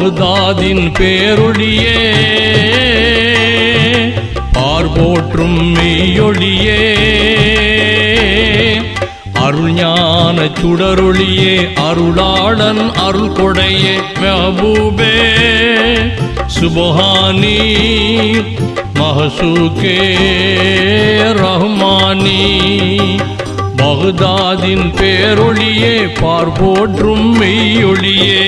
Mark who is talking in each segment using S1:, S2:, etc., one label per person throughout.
S1: பகுதாதின் பேரொழியே பார்போற்றும் மெய்யொழியே அருஞான சுடரொளியே அருளாளன் அருள் கொடையே மெஹபூபே சுபஹானி மஹசூகே ரஹ்மானி பகுதாதின் பேரொழியே பார்போற்றும் மெய்யொழியே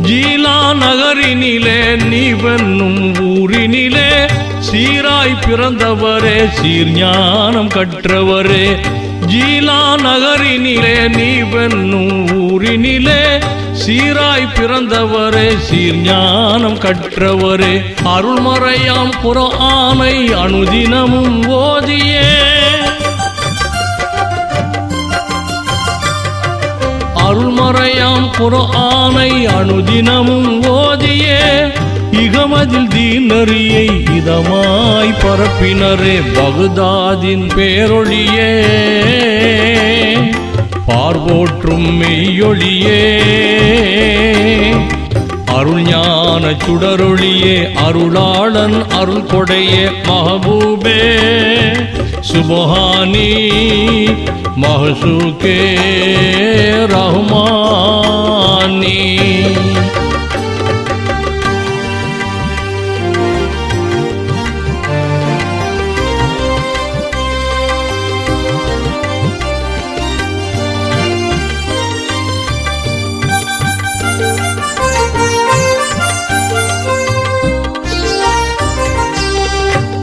S1: ஜீலா நகரினிலே நீ வென்னும் ஊரினிலே சீராய் பிறந்தவரே சீர்ஞானம் கற்றவரே ஜீலா நகரினிலே நீ வென்னும் ஊரினிலே சீராய் பிறந்தவரே சீர்ஞானம் கற்றவரே அருள்மறையாம் குர்ஆனை அனுதினமும் ஓதியே அருள்மறையாம் குர்ஆனை அனுதினமும் ஓதியே இகமதில் தீனரியை இதமாய் பரப்பினரே பகுதாதின் பேரொழியே பார்போற்றும் மெய்யொழியே அருள்ஞான சுடரொளியே அருளாளன் அருள் கொடையே மஹபூபே சுபஹானி மஹசூகே ரஹ்மானி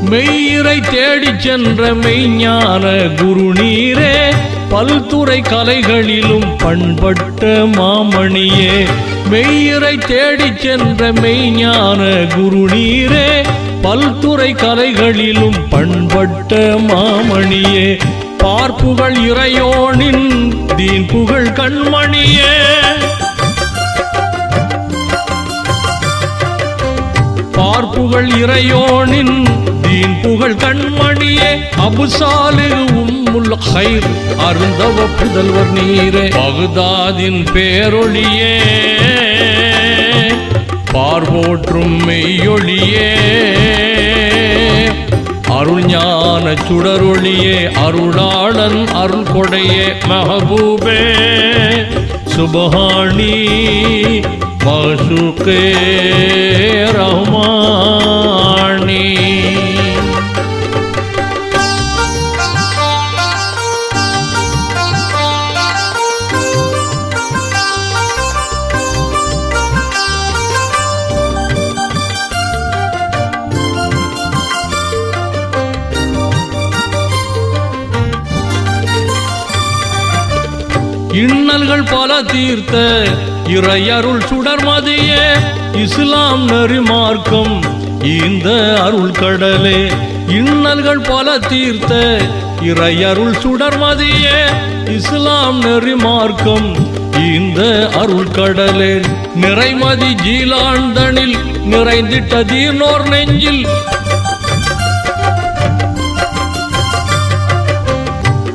S1: மெய்யிறை தேடிச் சென்ற மெய்ஞான குரு நீரே பல்துறை கலைகளிலும் பண்பட்ட மாமணியே மெய்யிறை தேடிச் சென்ற மெய்ஞான குரு நீரே பல்துறை கலைகளிலும் பண்பட்ட மாமணியே பார்ப்புகள் இறையோனின் தீன் புகழ் கண்மணியே பார்ப்புகள் இறையோனின் தீன் புகழ் கண்மணியே அபுசாலிஹ் உம்முல் கைர் அருந்தவ புதல்வர் நீரே பகுதாதின் பேரொழியே பார்போற்றும் மெய்யொழியே அருள்ஞான சுடரொளியே அருளாளன் அருள் கொடையே மஹபூபே சுபஹானி மஹசூகே ரஹ்மானி இன்னல்கள் பல தீர்த்த இறையருள் சுடர்மதியே இஸ்லாம் நெறிமார்க்கம் இந்த அருள் கடலே இன்னல்கள் பல தீர்த்த இறையருள் சுடர்மதியே இஸ்லாம் நெறிமார்க்கம் இந்த அருள் கடலே நிறைமதி ஜீலாண்டனில் நிறைந்திட்ட தீனோர் நெஞ்சில்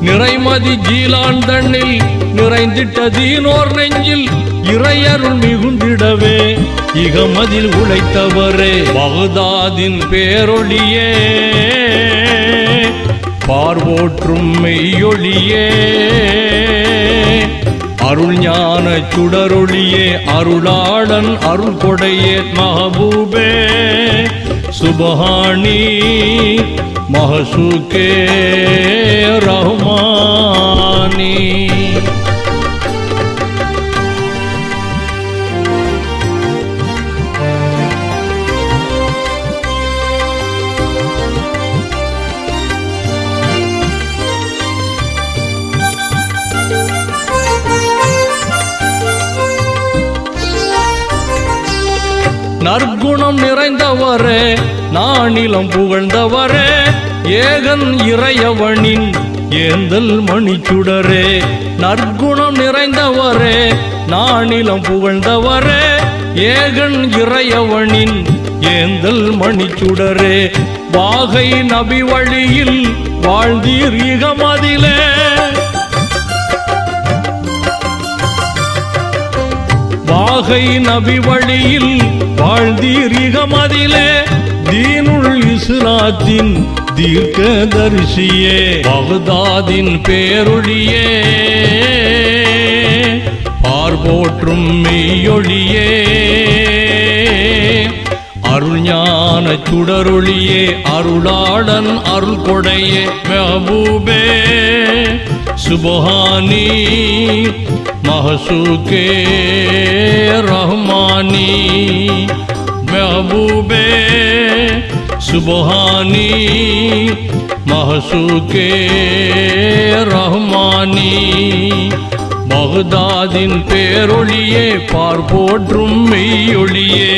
S1: நிறைமதி ஜீலாண்டனில் நிறைந்திட்ட தீனோர் நெஞ்சில் இறையருள் மிகுந்திடவே இகமதில் உழைத்தவரே பகுதாதின் பேரொழியே பார்வோற்றும் மெய்யொழியே அருள்ஞான சுடரொளியே அருளாளன் அருள் கொடையே மஹபூபே சுபஹானி மஹசூகே ரஹ்மானி நற்குணம் நிறைந்தவரே நானிலம் புகழ்ந்தவரே ஏகன் இறையவனின் ஏந்தல் மணிச்சுடரே நற்குணம் நிறைந்தவரே நானிலம் புகழ்ந்தவரே ஏகன் இறையவனின் ஏந்தல் மணிச்சுடரே வாகை நபி வழியில் வாழ்ந்தீர் இகமதிலே வாகை நபி வழியில் வாழ்ந்தீர் இகமதிலே தீனுல் இஸ்லாத்தின் தீர்க்கதரிசியே பகதாதின் பேரொழியே பார்போற்றும் மெய்யொழியே அருள்ஞான சுடரொளியே அருளாளன் அருள் கொடையே மெஹபூபே சுபஹானி மஹசூகே ரஹ்மானி மெஹபூபே சுபஹானி மஹசூகே ரஹ்மானி பகதாதின் பேரொழியே பார்போற்றும் மெய்யொழியே